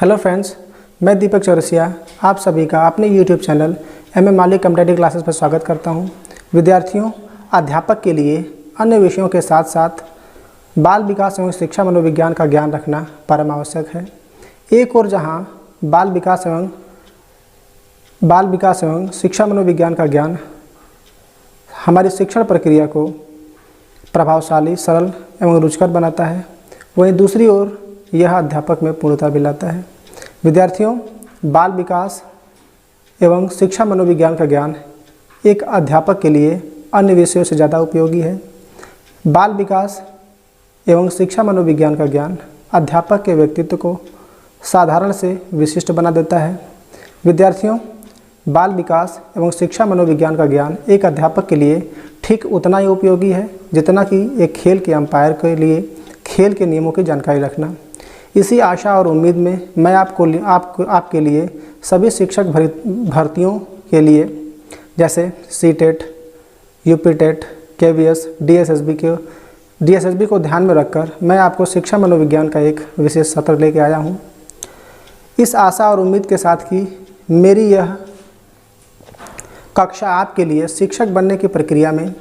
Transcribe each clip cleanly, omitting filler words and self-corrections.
Hello friends, मैं दीपक चौरसिया आप सभी का अपने यूट्यूब चैनल एमए मालिक कॉम्पिटिटिव क्लासेस पर स्वागत करता हूं। विद्यार्थियों, अध्यापक के लिए अन्य विषयों के साथ साथ बाल विकास एवं शिक्षा मनोविज्ञान का ज्ञान रखना परम आवश्यक है। एक और जहां बाल विकास एवं शिक्षा मनोविज्ञान का ज्ञान हमारी शिक्षण प्रक्रिया को प्रभावशाली, सरल एवं रुचिकर बनाता है, वहीं दूसरी ओर यह अध्यापक में पूर्णता भी लाता है। विद्यार्थियों, बाल विकास एवं शिक्षा मनोविज्ञान का ज्ञान एक अध्यापक के लिए अन्य विषयों से ज़्यादा उपयोगी है। बाल विकास एवं शिक्षा मनोविज्ञान का ज्ञान अध्यापक के व्यक्तित्व को साधारण से विशिष्ट बना देता है। विद्यार्थियों, बाल विकास एवं शिक्षा मनोविज्ञान का ज्ञान एक अध्यापक के लिए ठीक उतना ही उपयोगी है जितना कि एक खेल के अंपायर के लिए खेल के नियमों की जानकारी रखना। इसी आशा और उम्मीद में मैं आपके लिए सभी शिक्षक भर्तियों के लिए जैसे सीटेट, यूपीटेट, केवीएस, डीएसएसबी को ध्यान में रखकर मैं आपको शिक्षा मनोविज्ञान का एक विशेष सत्र लेके आया हूँ। इस आशा और उम्मीद के साथ कि मेरी यह कक्षा आपके लिए शिक्षक बनने की प्रक्रिया में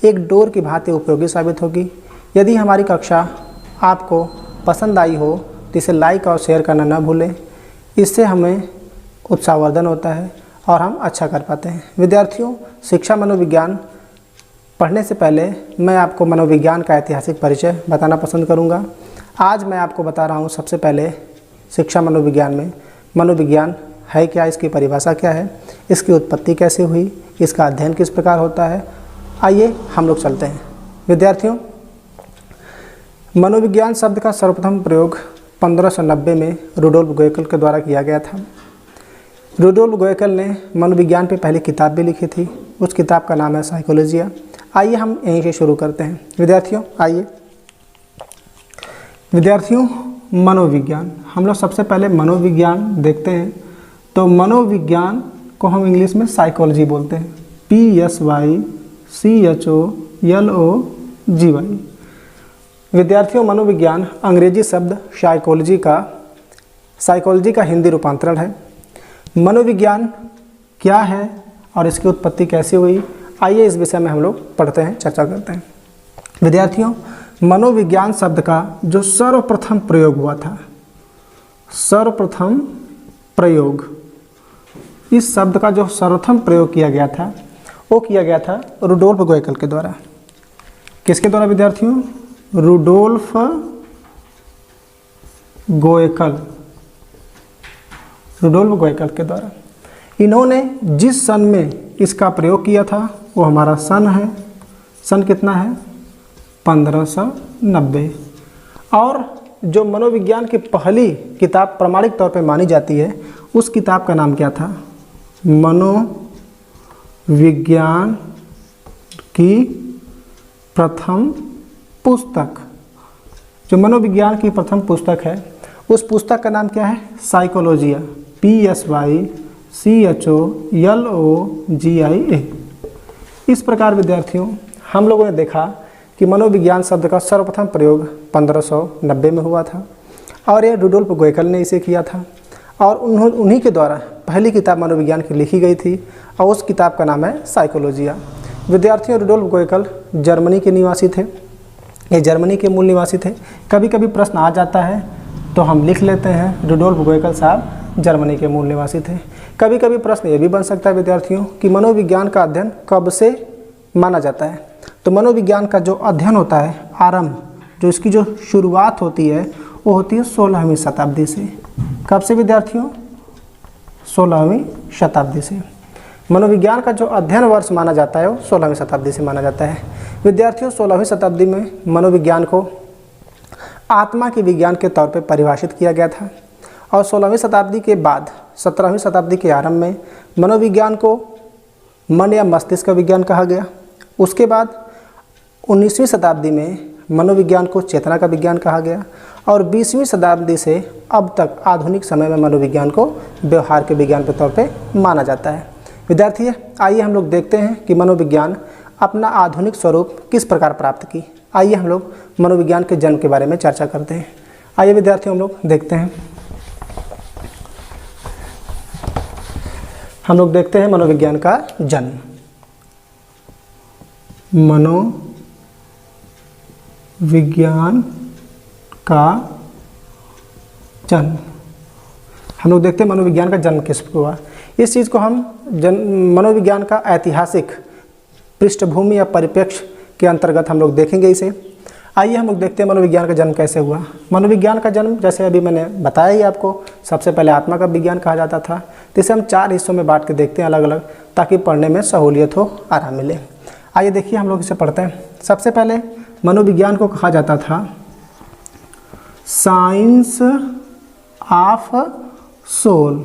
एक डोर की भांति उपयोगी साबित होगी। यदि हमारी कक्षा आपको पसंद आई हो तो इसे लाइक और शेयर करना न भूलें। इससे हमें उत्साहवर्धन होता है और हम अच्छा कर पाते हैं। विद्यार्थियों, शिक्षा मनोविज्ञान पढ़ने से पहले मैं आपको मनोविज्ञान का ऐतिहासिक परिचय बताना पसंद करूंगा। आज मैं आपको बता रहा हूं सबसे पहले शिक्षा मनोविज्ञान में मनोविज्ञान है क्या, इसकी परिभाषा क्या है, इसकी उत्पत्ति कैसे हुई, इसका अध्ययन किस प्रकार होता है। आइए हम लोग चलते हैं। विद्यार्थियों, मनोविज्ञान शब्द का सर्वप्रथम प्रयोग 1590 में रुडोल्फ गोएकल के द्वारा किया गया था। रुडोल्फ गोएकल ने मनोविज्ञान पे पहली किताब भी लिखी थी। उस किताब का नाम है साइकोलॉजिया। आइए हम यहीं से शुरू करते हैं। विद्यार्थियों, आइए। विद्यार्थियों, मनोविज्ञान, हम लोग सबसे पहले मनोविज्ञान देखते हैं। तो मनोविज्ञान को हम इंग्लिश में साइकोलॉजी बोलते हैं, PSYCHOLOGY। विद्यार्थियों, मनोविज्ञान अंग्रेजी शब्द साइकोलॉजी का हिंदी रूपांतरण है। मनोविज्ञान क्या है और इसकी उत्पत्ति कैसे हुई, आइए इस विषय में हम लोग पढ़ते हैं, चर्चा करते हैं। विद्यार्थियों, मनोविज्ञान शब्द का जो सर्वप्रथम प्रयोग हुआ था, सर्वप्रथम प्रयोग, इस शब्द का जो सर्वप्रथम प्रयोग किया गया था वो किया गया था रुडोल्फ गोएकल के द्वारा। किसके द्वारा विद्यार्थियों? रुडोल्फ गोएकल के द्वारा। इन्होंने जिस सन में इसका प्रयोग किया था वो हमारा सन है, सन कितना है? 1590। और जो मनोविज्ञान की पहली किताब प्रामाणिक तौर पे मानी जाती है उस किताब का नाम क्या था? मनोविज्ञान की प्रथम पुस्तक। जो मनोविज्ञान की प्रथम पुस्तक है उस पुस्तक का नाम क्या है? साइकोलॉजिया, PSYCHOLOGIA। इस प्रकार विद्यार्थियों, हम लोगों ने देखा कि मनोविज्ञान शब्द का सर्वप्रथम प्रयोग 1590 में हुआ था और ये रुडोल्फ गोएकल ने इसे किया था और उन्हीं के द्वारा पहली किताब मनोविज्ञान की लिखी गई थी और उस किताब का नाम है साइकोलॉजिया। विद्यार्थियों, रुडोल्फ गोएकल जर्मनी के निवासी थे, ये जर्मनी के मूल निवासी थे। कभी कभी प्रश्न आ जाता है तो हम लिख लेते हैं रुडोल्फ गोएकल साहब जर्मनी के मूल निवासी थे। कभी कभी प्रश्न ये भी बन सकता है विद्यार्थियों कि मनोविज्ञान का अध्ययन कब से माना जाता है। तो मनोविज्ञान का जो अध्ययन होता है, आरंभ, जो इसकी जो शुरुआत होती है वो होती है 16वीं शताब्दी से। कब से विद्यार्थियों? 16वीं शताब्दी से। मनोविज्ञान का जो अध्ययन वर्ष माना जाता है वो 16वीं शताब्दी से माना जाता है। विद्यार्थियों, 16वीं शताब्दी में मनोविज्ञान को आत्मा के विज्ञान के तौर पर परिभाषित किया गया था और 16वीं शताब्दी के बाद 17वीं शताब्दी के आरंभ में मनोविज्ञान को मन या मस्तिष्क का विज्ञान कहा गया। उसके बाद 19वीं शताब्दी में मनोविज्ञान को चेतना का विज्ञान कहा गया और 20वीं शताब्दी से अब तक आधुनिक समय में मनोविज्ञान को व्यवहार के विज्ञान के तौर पे माना जाता है। विद्यार्थी, आइए हम लोग देखते हैं कि मनोविज्ञान अपना आधुनिक स्वरूप किस प्रकार प्राप्त की। आइए हम लोग मनोविज्ञान के जन्म के बारे में चर्चा करते हैं। आइए विद्यार्थियों, हम लोग देखते हैं। हम लोग देखते हैं मनोविज्ञान का जन्म। मनोविज्ञान का जन्म, हम लोग देखते हैं मनोविज्ञान का जन्म किस पर हुआ। इस चीज़ को हम मनोविज्ञान का ऐतिहासिक पृष्ठभूमि या परिप्रेक्ष्य के अंतर्गत हम लोग देखेंगे इसे। आइए हम लोग देखते हैं मनोविज्ञान का जन्म कैसे हुआ। मनोविज्ञान का जन्म जैसे अभी मैंने बताया ही आपको, सबसे पहले आत्मा का विज्ञान कहा जाता था। तो इसे हम 4 हिस्सों में बांट के देखते हैं अलग अलग, ताकि पढ़ने में सहूलियत हो, आराम मिले। आइए देखिए हम लोग इसे पढ़ते हैं। सबसे पहले मनोविज्ञान को कहा जाता था science of soul,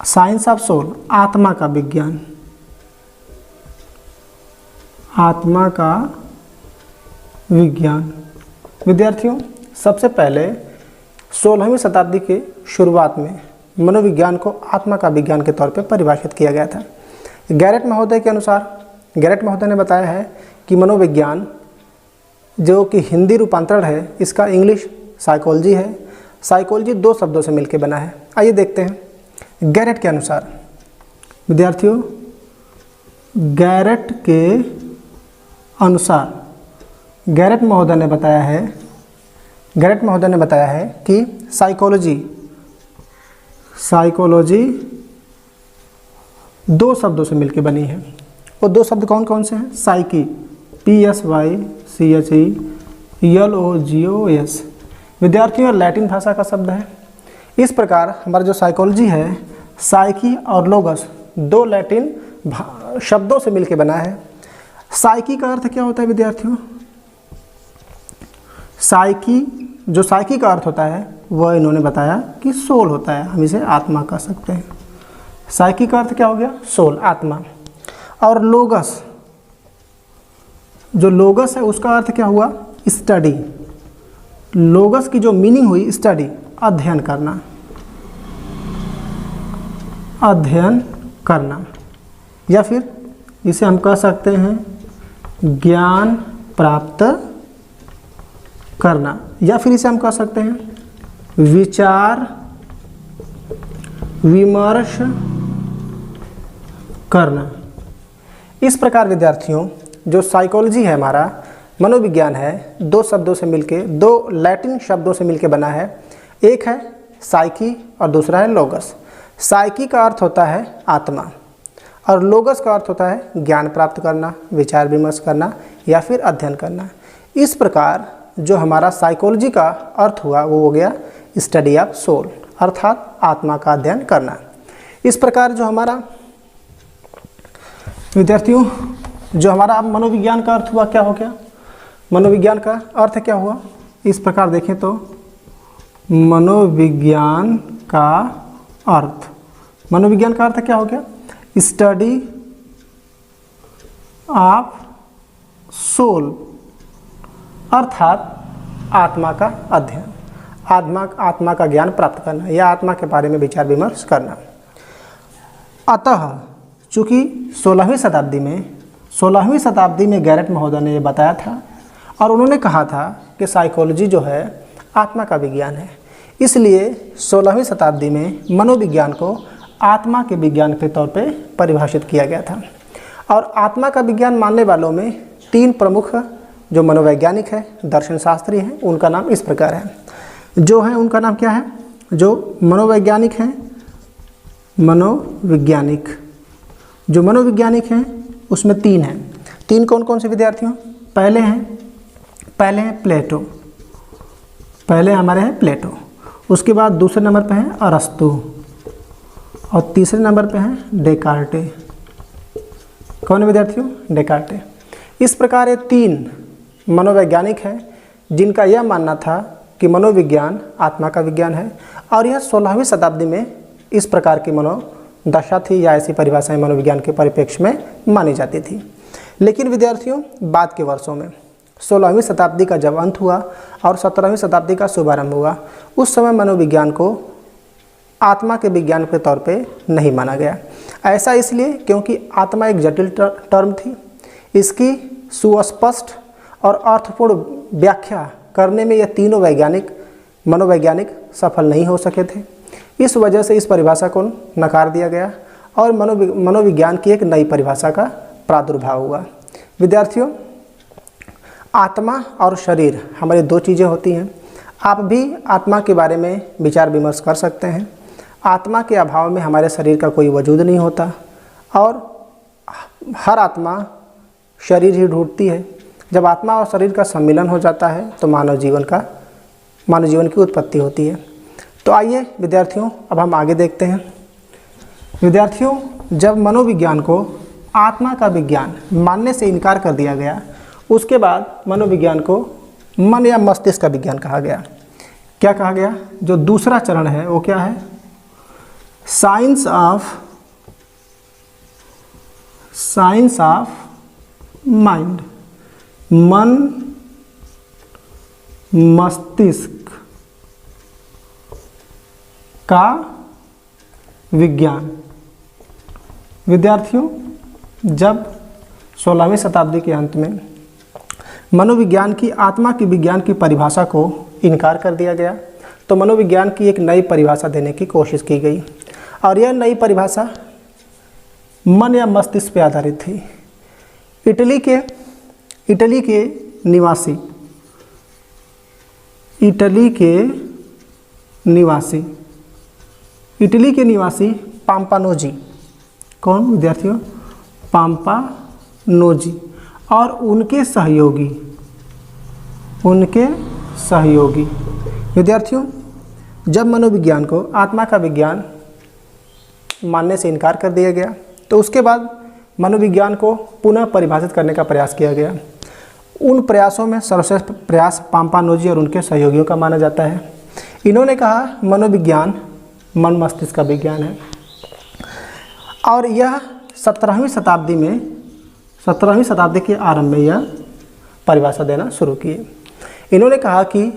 science of soul, आत्मा का विज्ञान, आत्मा का विज्ञान। विद्यार्थियों, सबसे पहले 16वीं शताब्दी के शुरुआत में मनोविज्ञान को आत्मा का विज्ञान के तौर पर परिभाषित किया गया था। गैरेट महोदय के अनुसार, गैरेट महोदय ने बताया है कि मनोविज्ञान जो कि हिंदी रूपांतरण है, इसका इंग्लिश साइकोलॉजी है। साइकोलॉजी 2 शब्दों से मिलकर बना है। आइए देखते हैं गैरेट के अनुसार। विद्यार्थियों, गैरेट के अनुसार, गैरेट महोदय ने बताया है कि साइकोलॉजी 2 शब्दों से मिलकर बनी है। वो 2 शब्द कौन कौन से हैं? Psyche, PSYCHELOGOS। विद्यार्थियों, लैटिन भाषा का शब्द है। इस प्रकार हमारा जो साइकोलॉजी है, साइकी और लोगस 2 लैटिन शब्दों से मिलकर बना है। साइकी का अर्थ क्या होता है विद्यार्थियों? साइकी, जो साइकी का अर्थ होता है वह इन्होंने बताया कि सोल होता है, हम इसे आत्मा कह सकते हैं। साइकी का अर्थ क्या हो गया? सोल, आत्मा। और लोगस, जो लोगस है उसका अर्थ क्या हुआ? स्टडी। लोगस की जो मीनिंग हुई स्टडी, अध्ययन करना, अध्ययन करना, या फिर इसे हम कह सकते हैं ज्ञान प्राप्त करना, या फिर इसे हम कह सकते हैं विचार विमर्श करना। इस प्रकार विद्यार्थियों, जो साइकोलॉजी है, हमारा मनोविज्ञान है, 2 शब्दों से मिलके, 2 लैटिन शब्दों से मिलके बना है। एक है साइकी और दूसरा है लोगस। साइकी का अर्थ होता है आत्मा और लोगस का अर्थ होता है ज्ञान प्राप्त करना, विचार विमर्श करना या फिर अध्ययन करना। इस प्रकार जो हमारा साइकोलॉजी का अर्थ हुआ वो हो गया स्टडी ऑफ सोल, अर्थात आत्मा का अध्ययन करना। इस प्रकार जो हमारा विद्यार्थियों, जो हमारा अब मनोविज्ञान का अर्थ हुआ क्या हो गया? मनोविज्ञान का अर्थ क्या हुआ? इस प्रकार देखें तो मनोविज्ञान का अर्थ, मनोविज्ञान का अर्थ क्या हो गया? स्टडी ऑफ सोल, अर्थात आत्मा का अध्ययन, आत्मा का ज्ञान प्राप्त करना या आत्मा के बारे में विचार विमर्श करना। अतः चूँकि 16वीं शताब्दी में गैरेट महोदय ने ये बताया था और उन्होंने कहा था कि साइकोलॉजी जो है आत्मा का विज्ञान है, इसलिए 16वीं शताब्दी में मनोविज्ञान को आत्मा के विज्ञान के तौर पे परिभाषित किया गया था। और आत्मा का विज्ञान मानने वालों में 3 प्रमुख जो मनोवैज्ञानिक है, दर्शन शास्त्री हैं, उनका नाम इस प्रकार है। जो है उनका नाम क्या है? जो मनोवैज्ञानिक हैं, जो मनोवैज्ञानिक हैं उसमें 3 हैं। 3 कौन कौन से विद्यार्थियों? पहले हैं प्लेटो, पहले हमारे हैं प्लेटो। उसके बाद दूसरे नंबर पे हैं अरस्तु और तीसरे नंबर पे हैं डेकार्टे। कौन है विद्यार्थियों? डेकार्टे। इस प्रकार ये 3 मनोवैज्ञानिक हैं जिनका यह मानना था कि मनोविज्ञान आत्मा का विज्ञान है और यह 16वीं शताब्दी में इस प्रकार की मनोदशा थी या ऐसी परिभाषाएं मनोविज्ञान के परिप्रेक्ष्य में मानी जाती थी। लेकिन विद्यार्थियों, बाद के वर्षों में 16वीं शताब्दी का जब अंत हुआ और 17वीं शताब्दी का शुभारंभ हुआ, उस समय मनोविज्ञान को आत्मा के विज्ञान के तौर पे नहीं माना गया। ऐसा इसलिए क्योंकि आत्मा एक जटिल टर्म थी, इसकी सुस्पष्ट और अर्थपूर्ण व्याख्या करने में ये तीनों मनोवैज्ञानिक सफल नहीं हो सके थे। इस वजह से इस परिभाषा को नकार दिया गया और मनोविज्ञान की एक नई परिभाषा का प्रादुर्भाव हुआ। विद्यार्थियों, आत्मा और शरीर हमारी दो चीज़ें होती हैं। आप भी आत्मा के बारे में विचार विमर्श कर सकते हैं। आत्मा के अभाव में हमारे शरीर का कोई वजूद नहीं होता और हर आत्मा शरीर ही ढूंढती है। जब आत्मा और शरीर का सम्मिलन हो जाता है तो मानव जीवन की उत्पत्ति होती है। तो आइए विद्यार्थियों, अब हम आगे देखते हैं। विद्यार्थियों, जब मनोविज्ञान को आत्मा का विज्ञान मानने से इनकार कर दिया गया, उसके बाद मनोविज्ञान को मन या मस्तिष्क का विज्ञान कहा गया। क्या कहा गया? जो दूसरा चरण है वो क्या है? साइंस ऑफ माइंड, मन मस्तिष्क का विज्ञान। विद्यार्थियों, जब 16वीं शताब्दी के अंत में मनोविज्ञान की आत्मा की विज्ञान की परिभाषा को इनकार कर दिया गया तो मनोविज्ञान की एक नई परिभाषा देने की कोशिश की गई और यह नई परिभाषा मन या मस्तिष्क पर आधारित थी। इटली के निवासी पाम्पानोजी, कौन विद्यार्थियों? पाम्पानोजी और उनके सहयोगी। विद्यार्थियों, जब मनोविज्ञान को आत्मा का विज्ञान मानने से इनकार कर दिया गया तो उसके बाद मनोविज्ञान को पुनः परिभाषित करने का प्रयास किया गया। उन प्रयासों में सर्वश्रेष्ठ प्रयास पाम्पानोजी और उनके सहयोगियों का माना जाता है। इन्होंने कहा मनोविज्ञान मन मस्तिष्क का विज्ञान है और यह 17वीं शताब्दी के आरंभ में यह परिभाषा देना शुरू किए। इन्होंने कहा कि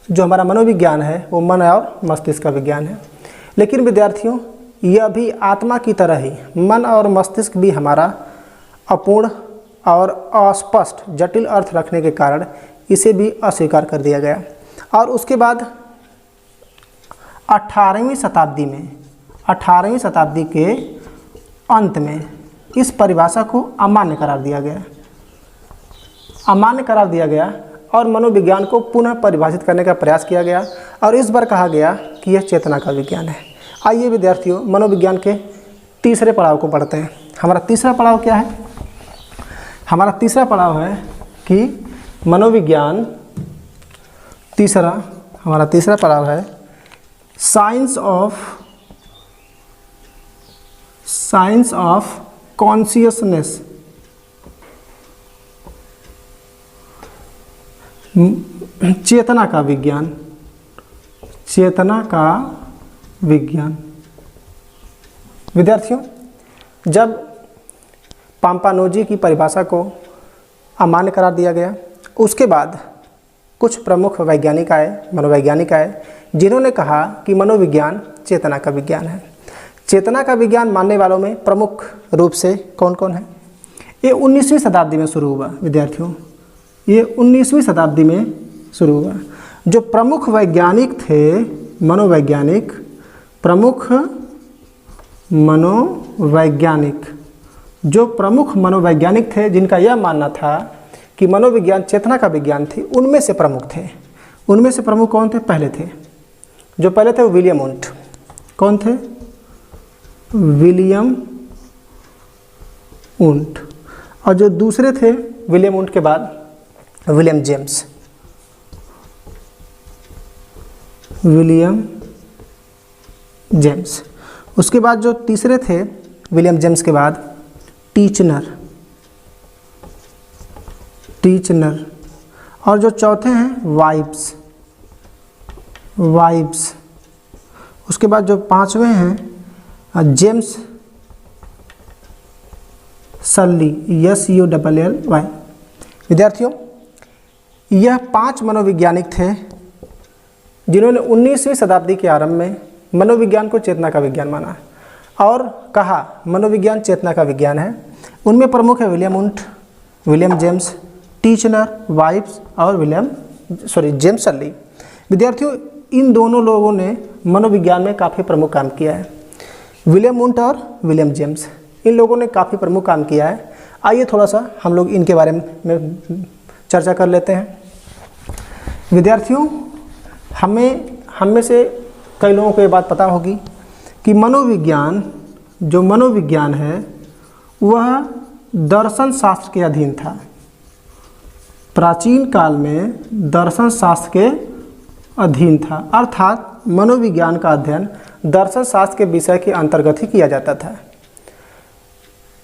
जो हमारा मनोविज्ञान है वो मन और मस्तिष्क का विज्ञान है। लेकिन विद्यार्थियों, यह भी आत्मा की तरह ही मन और मस्तिष्क भी हमारा अपूर्ण और अस्पष्ट जटिल अर्थ रखने के कारण इसे भी अस्वीकार कर दिया गया और उसके बाद 18वीं शताब्दी के अंत में इस परिभाषा को अमान्य करार दिया गया और मनोविज्ञान को पुनः परिभाषित करने का प्रयास किया गया और इस बार कहा गया कि यह चेतना का विज्ञान है। आइए विद्यार्थियों, मनोविज्ञान के तीसरे पड़ाव को पढ़ते हैं। हमारा तीसरा पड़ाव क्या है? हमारा तीसरा पड़ाव है कि हमारा तीसरा पड़ाव है साइंस ऑफ कॉन्शियसनेस, चेतना का विज्ञान। विद्यार्थियों, जब पाम्पानोजी की परिभाषा को अमान्य करार दिया गया उसके बाद कुछ प्रमुख मनोवैज्ञानिक आए जिन्होंने कहा कि मनोविज्ञान चेतना का विज्ञान है। चेतना का विज्ञान मानने वालों में प्रमुख रूप से कौन कौन है? ये 19वीं शताब्दी में शुरू हुआ। विद्यार्थियों, ये 19वीं शताब्दी में शुरू हुआ। जो प्रमुख मनोवैज्ञानिक थे जिनका यह मानना था कि मनोविज्ञान चेतना का विज्ञान थी, उनमें से प्रमुख कौन थे? पहले थे वो विलियम वुंट। कौन थे? William Wundt. और जो दूसरे थे विलियम वुंट के बाद विलियम जेम्स। उसके बाद जो तीसरे थे विलियम जेम्स के बाद टीचनर और जो चौथे हैं वाइब्स। उसके बाद जो पांचवें हैं जेम्स सल्ली, SULLY। विद्यार्थियों, यह 5 मनोवैज्ञानिक थे जिन्होंने 19वीं शताब्दी के आरंभ में मनोविज्ञान को चेतना का विज्ञान माना और कहा मनोविज्ञान चेतना का विज्ञान है। उनमें प्रमुख है William Wundt, William James, Titchener, वाइब्स और जेम्स सल्ली। विद्यार्थियों, इन दोनों लोगों ने मनोविज्ञान में काफ़ी प्रमुख काम किया है। विलियम वुंट और विलियम जेम्स, इन लोगों ने काफ़ी प्रमुख काम किया है। आइए थोड़ा सा हम लोग इनके बारे में चर्चा कर लेते हैं। विद्यार्थियों, हम में से कई लोगों को ये बात पता होगी कि जो मनोविज्ञान है वह दर्शन शास्त्र के अधीन था। प्राचीन काल में दर्शन शास्त्र के अधीन था, अर्थात मनोविज्ञान का अध्ययन दर्शन शास्त्र के विषय के अंतर्गत ही किया जाता था।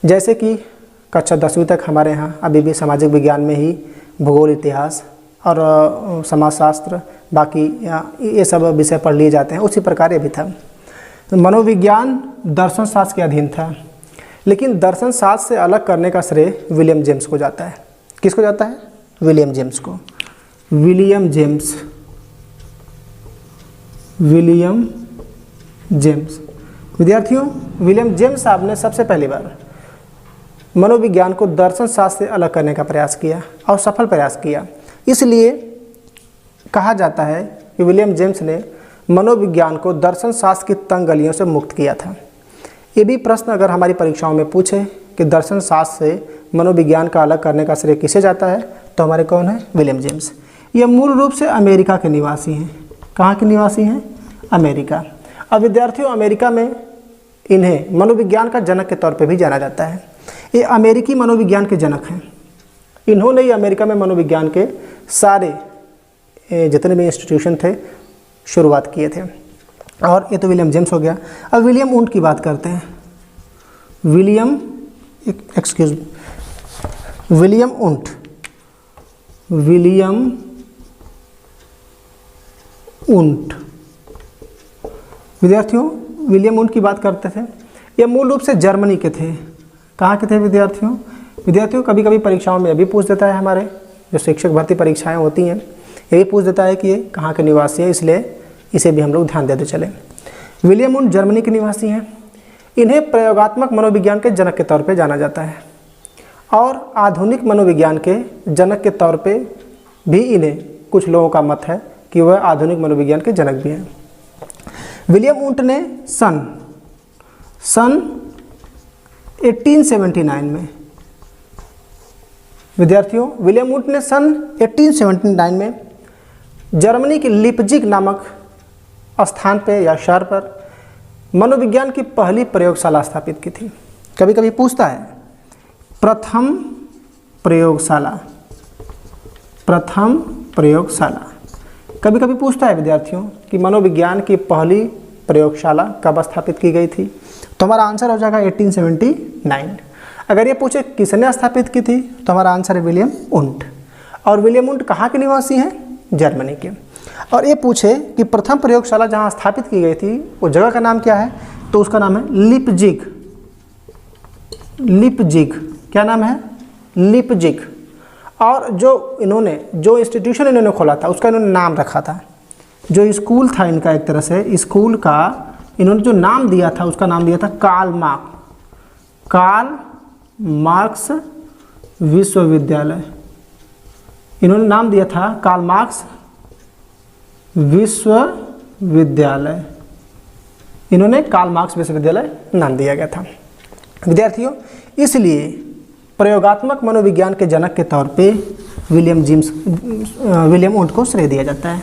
जैसे कि कक्षा 10वीं तक हमारे यहाँ अभी भी सामाजिक विज्ञान में ही भूगोल, इतिहास और समाजशास्त्र, बाकी ये सब विषय पढ़ लिए जाते हैं, उसी प्रकार ये भी था। मनोविज्ञान दर्शन शास्त्र के अधीन था, लेकिन दर्शन शास्त्र से अलग करने का श्रेय विलियम जेम्स को जाता है। किसको जाता है? विलियम जेम्स को। विलियम जेम्स विद्यार्थियों, विलियम जेम्स साहब ने सबसे पहली बार मनोविज्ञान को दर्शन शास्त्र से अलग करने का प्रयास किया और सफल प्रयास किया। इसलिए कहा जाता है कि विलियम जेम्स ने मनोविज्ञान को दर्शन शास्त्र की तंग गलियों से मुक्त किया था। ये भी प्रश्न अगर हमारी परीक्षाओं में पूछे कि दर्शन शास्त्र से मनोविज्ञान का अलग करने का श्रेय किसे जाता है, तो हमारे कौन है? William James. ये मूल रूप से अमेरिका के निवासी हैं। कहाँ के निवासी हैं? अमेरिका। अब विद्यार्थियों, अमेरिका में इन्हें मनोविज्ञान का जनक के तौर पे भी जाना जाता है। ये अमेरिकी मनोविज्ञान के जनक हैं। इन्होंने ही अमेरिका में मनोविज्ञान के सारे जितने भी इंस्टीट्यूशन थे शुरुआत किए थे। और ये तो विलियम जेम्स हो गया। अब विलियम वुंट की बात करते हैं। विलियम वुंट विद्यार्थियों, विलियम वुंट की बात करते थे। ये मूल रूप से जर्मनी के थे। कहाँ के थे विद्यार्थियों? कभी कभी परीक्षाओं में अभी पूछ देता है, हमारे जो शिक्षक भर्ती परीक्षाएं होती हैं यही पूछ देता है कि ये कहाँ के निवासी है, इसलिए इसे भी हम लोग ध्यान देते चले। विलियम वुंट जर्मनी के निवासी हैं। इन्हें प्रयोगात्मक मनोविज्ञान के जनक के तौर पे जाना जाता है और आधुनिक मनोविज्ञान के जनक के तौर पे भी इन्हें कुछ लोगों का मत है कि वह आधुनिक मनोविज्ञान के जनक भी हैं। विलियम वुंट ने सन 1879 में विद्यार्थियों, विलियम वुंट ने सन 1879 में जर्मनी के लिपजिग नामक स्थान पे या शहर पर मनोविज्ञान की पहली प्रयोगशाला स्थापित की थी। कभी कभी पूछता है प्रथम प्रयोगशाला, कभी कभी पूछता है विद्यार्थियों कि मनोविज्ञान की पहली प्रयोगशाला कब स्थापित की गई थी, तो हमारा आंसर हो जाएगा 1879। अगर ये पूछे किसने स्थापित की थी, तो हमारा आंसर है विलियम वुंट। और विलियम वुंट कहाँ के निवासी हैं? जर्मनी के। और ये पूछे कि प्रथम प्रयोगशाला जहाँ स्थापित की गई थी वो जगह का नाम क्या है, तो उसका नाम है लिपजिग। क्या नाम है? लिपजिग। और जो इंस्टीट्यूशन इन्होंने खोला था उसका इन्होंने नाम रखा था। जो स्कूल था इनका, एक तरह से स्कूल का इन्होंने जो नाम दिया था उसका नाम दिया था कार्ल मार्क्स विश्वविद्यालय। इन्होंने नाम दिया था कार्ल मार्क्स विश्वविद्यालय। इन्होंने कार्ल मार्क्स विश्वविद्यालय नाम दिया गया था। विद्यार्थियों, इसलिए प्रयोगात्मक मनोविज्ञान के जनक के तौर पे विलियम वुंट को श्रेय दिया जाता है।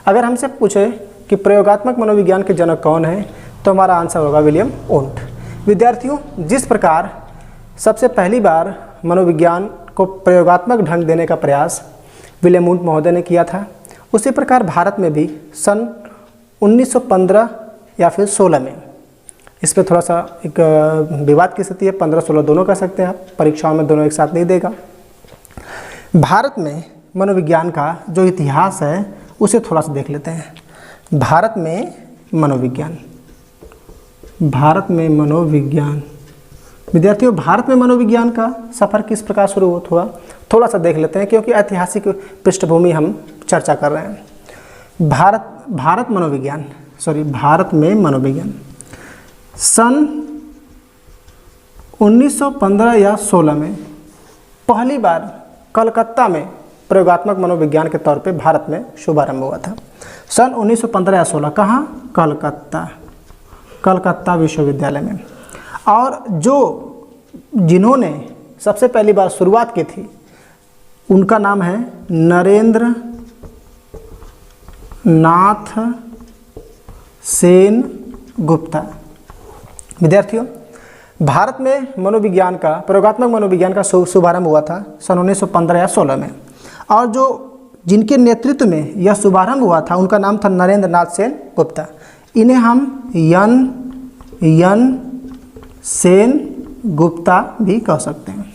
अगर हमसे पूछे कि प्रयोगात्मक मनोविज्ञान के जनक कौन है, तो हमारा आंसर होगा विलियम वुंट। विद्यार्थियों, जिस प्रकार सबसे पहली बार मनोविज्ञान को प्रयोगात्मक ढंग देने का प्रयास विलियम वुंट महोदय ने किया था, उसी प्रकार भारत में भी सन 1915 या फिर 16 में, इस पर थोड़ा सा एक विवाद की स्थिति है, 15-16 दोनों कह सकते हैं आप, परीक्षाओं में दोनों एक साथ नहीं देगा। भारत में मनोविज्ञान का जो इतिहास है उसे थोड़ा सा देख लेते हैं। भारत में मनोविज्ञान विद्यार्थियों, भारत में मनोविज्ञान का सफ़र किस प्रकार शुरू हुआ थोड़ा सा देख लेते हैं, क्योंकि ऐतिहासिक पृष्ठभूमि हम चर्चा कर रहे हैं। भारत में मनोविज्ञान सन 1915 या 16 में पहली बार कलकत्ता में प्रयोगात्मक मनोविज्ञान के तौर पे भारत में शुभारंभ हुआ था। सन 1915 या 16 कहाँ? कलकत्ता विश्वविद्यालय में। और जिन्होंने सबसे पहली बार शुरुआत की थी उनका नाम है नरेंद्र नाथ सेन गुप्ता। विद्यार्थियों, भारत में मनोविज्ञान का, प्रयोगात्मक मनोविज्ञान का शुभारंभ हुआ था सन 1915 या 16 में। और जिनके नेतृत्व में यह शुभारंभ हुआ था उनका नाम था नरेंद्र नाथ सेन गुप्ता। इन्हें हम यन सेन गुप्ता भी कह सकते हैं।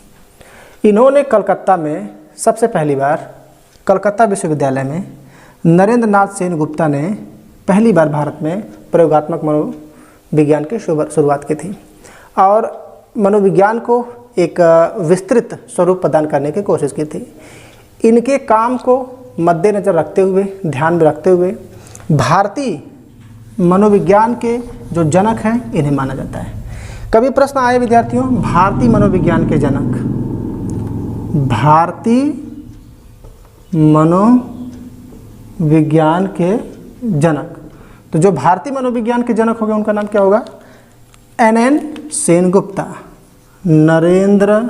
इन्होंने कलकत्ता में सबसे पहली बार, कलकत्ता विश्वविद्यालय में नरेंद्र नाथ सेन गुप्ता ने पहली बार भारत में प्रयोगात्मक मनोविज्ञान की शुरुआत की थी और मनोविज्ञान को एक विस्तृत स्वरूप प्रदान करने की कोशिश की थी। इनके काम को मद्देनज़र रखते हुए, ध्यान में रखते हुए भारतीय मनोविज्ञान के जो जनक हैं इन्हें माना जाता है। कभी प्रश्न आए विद्यार्थियों, भारतीय मनोविज्ञान के जनक, भारतीय मनोविज्ञान के जनक, तो जो भारतीय मनोविज्ञान के जनक हो गए उनका नाम क्या होगा? NN सेन गुप्ता, नरेंद्र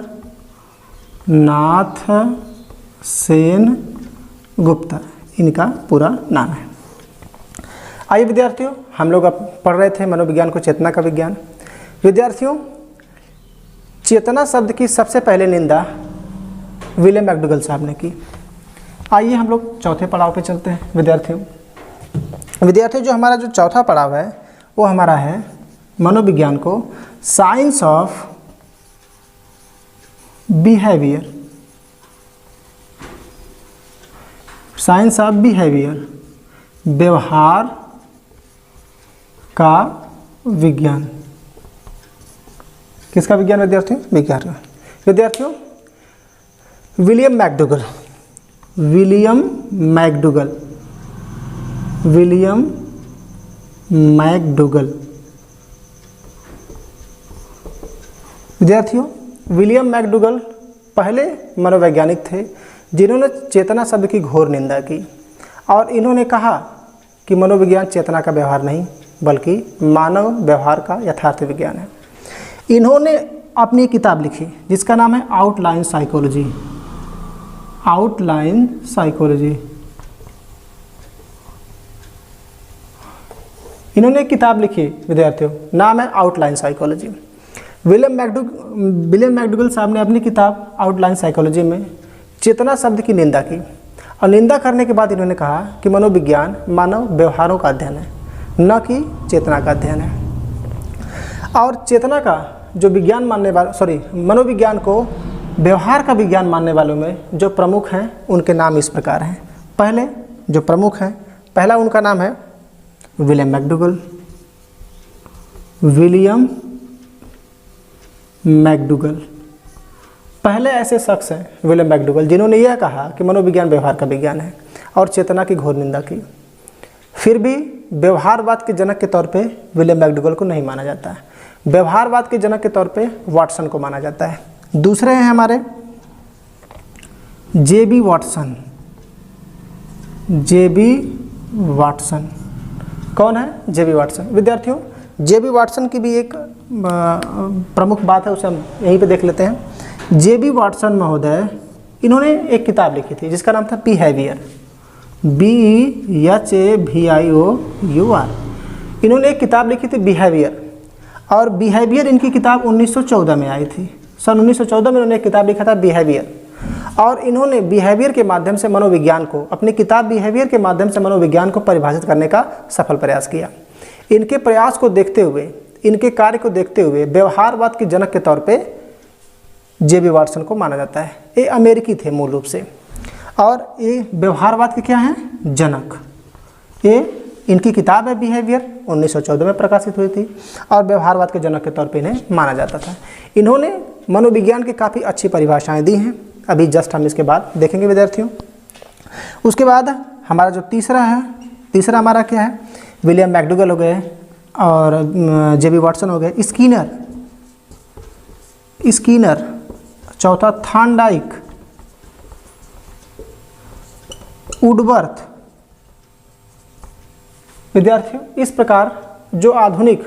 नाथ सेन गुप्ता, इनका पूरा नाम है। आइए विद्यार्थियों, हम लोग अब पढ़ रहे थे मनोविज्ञान को चेतना का विज्ञान। विद्यार्थियों, चेतना शब्द की सबसे पहले निंदा विलियम मैकडूगल साहब ने की। आइए हम लोग चौथे पड़ाव पे चलते हैं। विद्यार्थियों जो हमारा जो चौथा पड़ाव है वो हमारा है मनोविज्ञान को science of behaviour, science of behaviour, व्यवहार का विज्ञान। किसका विज्ञान विद्यार्थियों? विज्ञान का। विद्यार्थियों, विलियम मैकडूगल, विद्यार्थियों विलियम मैकडूगल पहले मनोवैज्ञानिक थे जिन्होंने चेतना शब्द की घोर निंदा की और इन्होंने कहा कि मनोविज्ञान चेतना का व्यवहार नहीं बल्कि मानव व्यवहार का यथार्थ विज्ञान है। इन्होंने अपनी किताब लिखी जिसका नाम है आउटलाइन साइकोलॉजी। इन्होंने एक किताब लिखी विद्यार्थियों, नाम है आउटलाइन साइकोलॉजी। विलियम मैकडूगल साहब ने अपनी किताब आउटलाइन साइकोलॉजी में चेतना शब्द की निंदा की और निंदा करने के बाद इन्होंने कहा कि मनोविज्ञान मानव व्यवहारों का अध्ययन है, न कि चेतना का अध्ययन है। और चेतना का जो विज्ञान मानने वाले, मनोविज्ञान को व्यवहार का विज्ञान मानने वालों में जो प्रमुख हैं उनके नाम इस प्रकार हैं। पहले जो प्रमुख हैं, पहला उनका नाम है विलियम मैकडूगल। पहले ऐसे शख्स हैं विलियम मैकडूगल जिन्होंने यह कहा कि मनोविज्ञान व्यवहार का विज्ञान है और चेतना की घोर निंदा की। फिर भी व्यवहारवाद के जनक के तौर पे विलियम मैकडूगल को नहीं माना जाता है। व्यवहारवाद के जनक के तौर पे वाटसन को माना जाता है। दूसरे हैं हमारे जे.बी. वाटसन। कौन है? जे.बी. वाटसन। विद्यार्थियों, जे.बी. वाटसन की भी एक प्रमुख बात है, उसे हम यहीं पे देख लेते हैं। जे.बी. वाटसन महोदय, इन्होंने एक किताब लिखी थी जिसका नाम था बिहेवियर, BEHAVIOUR। इन्होंने एक किताब लिखी थी बिहेवियर, और बिहेवियर इनकी किताब 1914 में आई थी। सन 1914 में इन्होंने एक किताब लिखा था बिहेवियर, और इन्होंने बिहेवियर के माध्यम से मनोविज्ञान को, अपनी किताब बिहेवियर के माध्यम से मनोविज्ञान को परिभाषित करने का सफल प्रयास किया। इनके प्रयास को देखते हुए, इनके कार्य को देखते हुए व्यवहारवाद के जनक के तौर पे जे.बी. वाटसन को माना जाता है। ये अमेरिकी थे मूल रूप से, और ये व्यवहारवाद के क्या हैं? जनक। ये इनकी किताब है बिहेवियर, 1914 में प्रकाशित हुई थी, और व्यवहारवाद के जनक के तौर पे इन्हें माना जाता था। इन्होंने मनोविज्ञान की काफ़ी अच्छी परिभाषाएं दी हैं, अभी जस्ट हम इसके बाद देखेंगे विद्यार्थियों। उसके बाद हमारा जो तीसरा हमारा क्या है? विलियम मैकडूगल हो गए और जे.बी. वाटसन हो गए। स्कीनर, चौथा थॉर्नडाइक, वुडवर्थ, विद्यार्थियों, इस प्रकार जो आधुनिक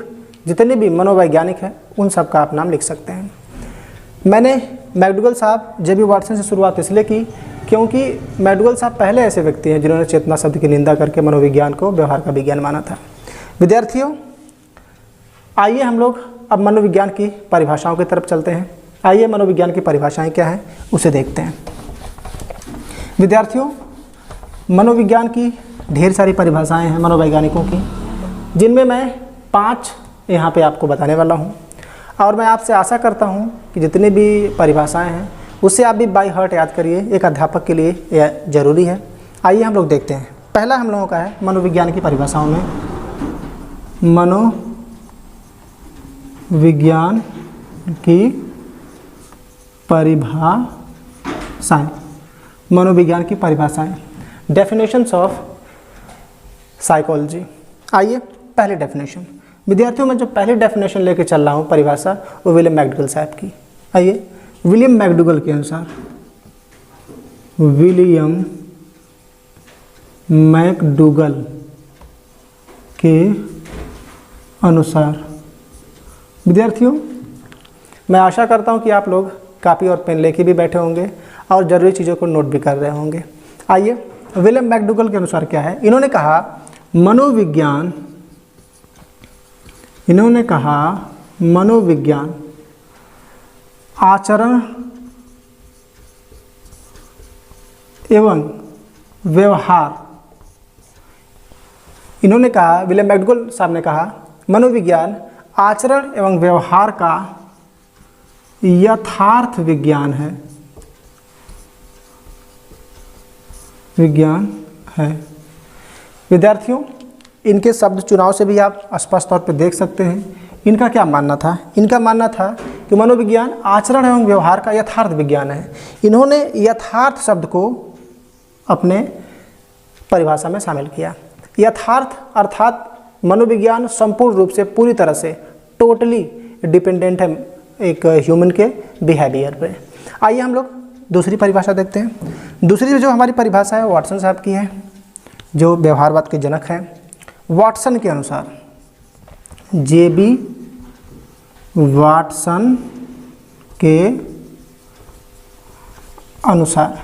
जितने भी मनोवैज्ञानिक हैं उन सब का आप नाम लिख सकते हैं। मैंने मैकडूगल साहब जेबी वाटसन से शुरुआत इसलिए की क्योंकि मैकडूगल साहब पहले ऐसे व्यक्ति हैं जिन्होंने चेतना शब्द की निंदा करके मनोविज्ञान को व्यवहार का विज्ञान माना था। विद्यार्थियों, आइए हम लोग अब मनोविज्ञान की परिभाषाओं की तरफ चलते हैं। आइए मनोविज्ञान की परिभाषाएं क्या हैं उसे देखते हैं। विद्यार्थियों, मनोविज्ञान की ढेर सारी परिभाषाएं हैं मनोवैज्ञानिकों की, जिनमें मैं 5 यहाँ पे आपको बताने वाला हूँ। और मैं आपसे आशा करता हूँ कि जितनी भी परिभाषाएं हैं उससे आप भी बाय हार्ट याद करिए, एक अध्यापक के लिए यह ज़रूरी है। आइए हम लोग देखते हैं। पहला हम लोगों का है मनोविज्ञान की परिभाषाओं में मनोविज्ञान की परिभाषाएं। मनोविज्ञान की परिभाषाएं, डेफिनेशंस ऑफ साइकोलॉजी। आइए पहले डेफिनेशन। विद्यार्थियों, मैं जो पहली डेफिनेशन लेके चल रहा हूँ परिभाषा, वो विलियम मैकडूगल साहब की। आइए, विलियम मैकडूगल के अनुसार, विलियम मैकडूगल के अनुसार विद्यार्थियों, मैं आशा करता हूँ कि आप लोग कापी और पेन लेके भी बैठे होंगे और ज़रूरी चीज़ों को नोट भी कर रहे होंगे। आइए, विलियम मैकडूगल के अनुसार क्या है। इन्होंने कहा मनोविज्ञान आचरण एवं व्यवहार। इन्होंने कहा, विलियम मैकडूगल साहब ने कहा, मनोविज्ञान आचरण एवं व्यवहार का यथार्थ विज्ञान है। विद्यार्थियों, इनके शब्द चुनाव से भी आप स्पष्ट तौर पर देख सकते हैं इनका क्या मानना था। इनका मानना था कि मनोविज्ञान आचरण एवं व्यवहार का यथार्थ विज्ञान है। इन्होंने यथार्थ शब्द को अपने परिभाषा में शामिल किया। यथार्थ अर्थात मनोविज्ञान संपूर्ण रूप से पूरी तरह से टोटली डिपेंडेंट है एक ह्यूमन के बिहेवियर पे। आइए हम लोग दूसरी परिभाषा देखते हैं। दूसरी जो हमारी परिभाषा है वाटसन साहब की है, जो व्यवहारवाद के जनक हैं। वाटसन के अनुसार, जेबी वाटसन के अनुसार,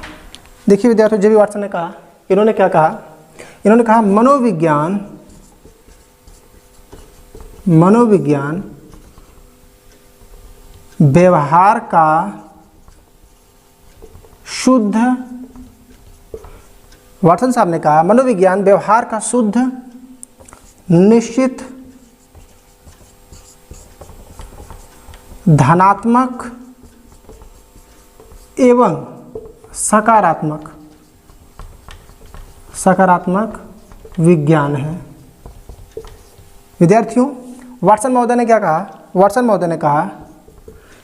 देखिए विद्यार्थियों, जेबी वाटसन ने कहा, इन्होंने क्या कहा, इन्होंने कहा मनोविज्ञान व्यवहार का शुद्ध, वाटसन साहब ने कहा मनोविज्ञान व्यवहार का शुद्ध, निश्चित, धनात्मक एवं सकारात्मक विज्ञान है। विद्यार्थियों, वाटसन महोदय ने क्या कहा, वाटसन महोदय ने कहा,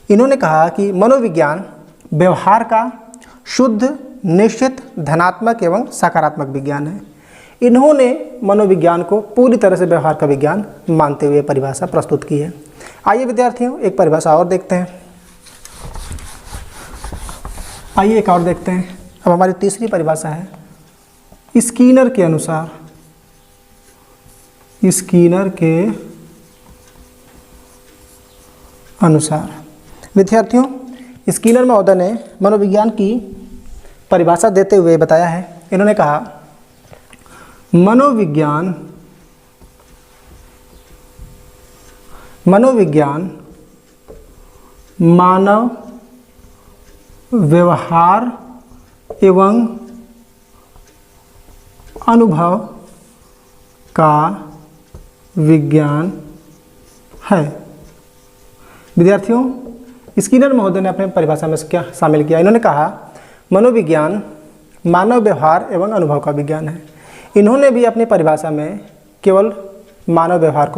इन्होंने कहा कि मनोविज्ञान व्यवहार का शुद्ध, निश्चित, धनात्मक एवं सकारात्मक विज्ञान है। इन्होंने मनोविज्ञान को पूरी तरह से व्यवहार का विज्ञान मानते हुए परिभाषा प्रस्तुत की है। आइए विद्यार्थियों, एक परिभाषा और देखते हैं। आइए एक और देखते हैं। अब हमारी तीसरी परिभाषा है स्कीनर के अनुसार। स्कीनर के अनुसार विद्यार्थियों, स्कीनर महोदय ने मनोविज्ञान की परिभाषा देते हुए बताया है। इन्होंने कहा मनोविज्ञान मानव व्यवहार एवं अनुभव का विज्ञान है। विद्यार्थियों, स्कीनर महोदय ने अपने परिभाषा में क्या शामिल किया, इन्होंने कहा मनोविज्ञान मानव व्यवहार एवं अनुभव का विज्ञान है। इन्होंने भी अपनी परिभाषा में केवल मानव व्यवहार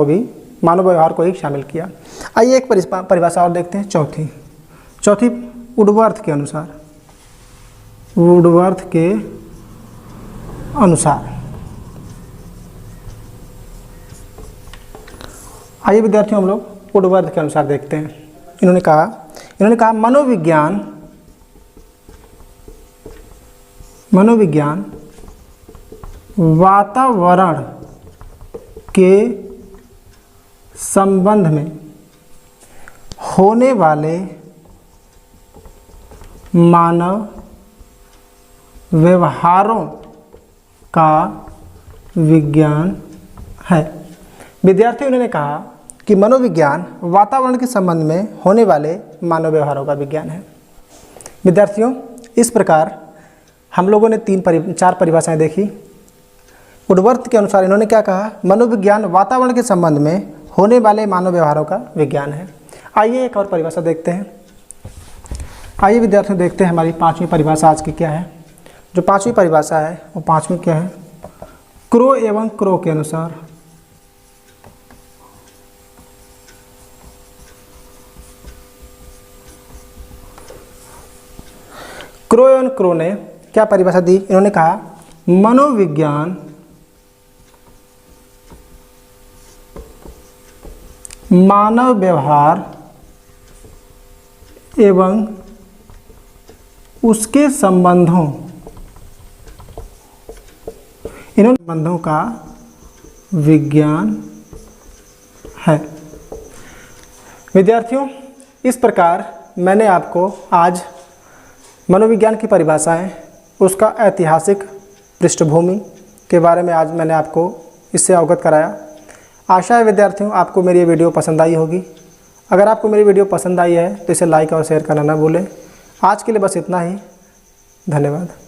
को ही शामिल किया। आइए एक परिभाषा और देखते हैं, चौथी वुडवर्थ के अनुसार। आइए विद्यार्थियों, हम लोग वुडवर्थ के अनुसार देखते हैं। इन्होंने कहा मनोविज्ञान वातावरण के संबंध में होने वाले मानव व्यवहारों का विज्ञान है। विद्यार्थियों ने कहा कि मनोविज्ञान वातावरण के संबंध में होने वाले मानव व्यवहारों का विज्ञान है। विद्यार्थियों, इस प्रकार हम लोगों ने चार परिभाषाएं देखी। वुडवर्थ के अनुसार इन्होंने क्या कहा? मनोविज्ञान वातावरण के संबंध में होने वाले मानव व्यवहारों का विज्ञान है। आइए एक और परिभाषा देखते हैं। आइए विद्यार्थियों देखते हैं हमारी पांचवी परिभाषा आज की क्या है। जो पांचवी परिभाषा है वो पांचवी क्या है? क्रो एवं क्रो के अनुसार क्रो एवं क्रो ने क्या परिभाषा दी? इन्होंने कहा मनोविज्ञान मानव व्यवहार एवं उसके संबंधों संबंधों का विज्ञान है। विद्यार्थियों, इस प्रकार मैंने आपको आज मनोविज्ञान की परिभाषाएं, उसका ऐतिहासिक पृष्ठभूमि के बारे में आज मैंने आपको इससे अवगत कराया। आशा है विद्यार्थियों आपको मेरी ये वीडियो पसंद आई होगी। अगर आपको मेरी वीडियो पसंद आई है तो इसे लाइक और शेयर करना ना भूलें। आज के लिए बस इतना ही। धन्यवाद।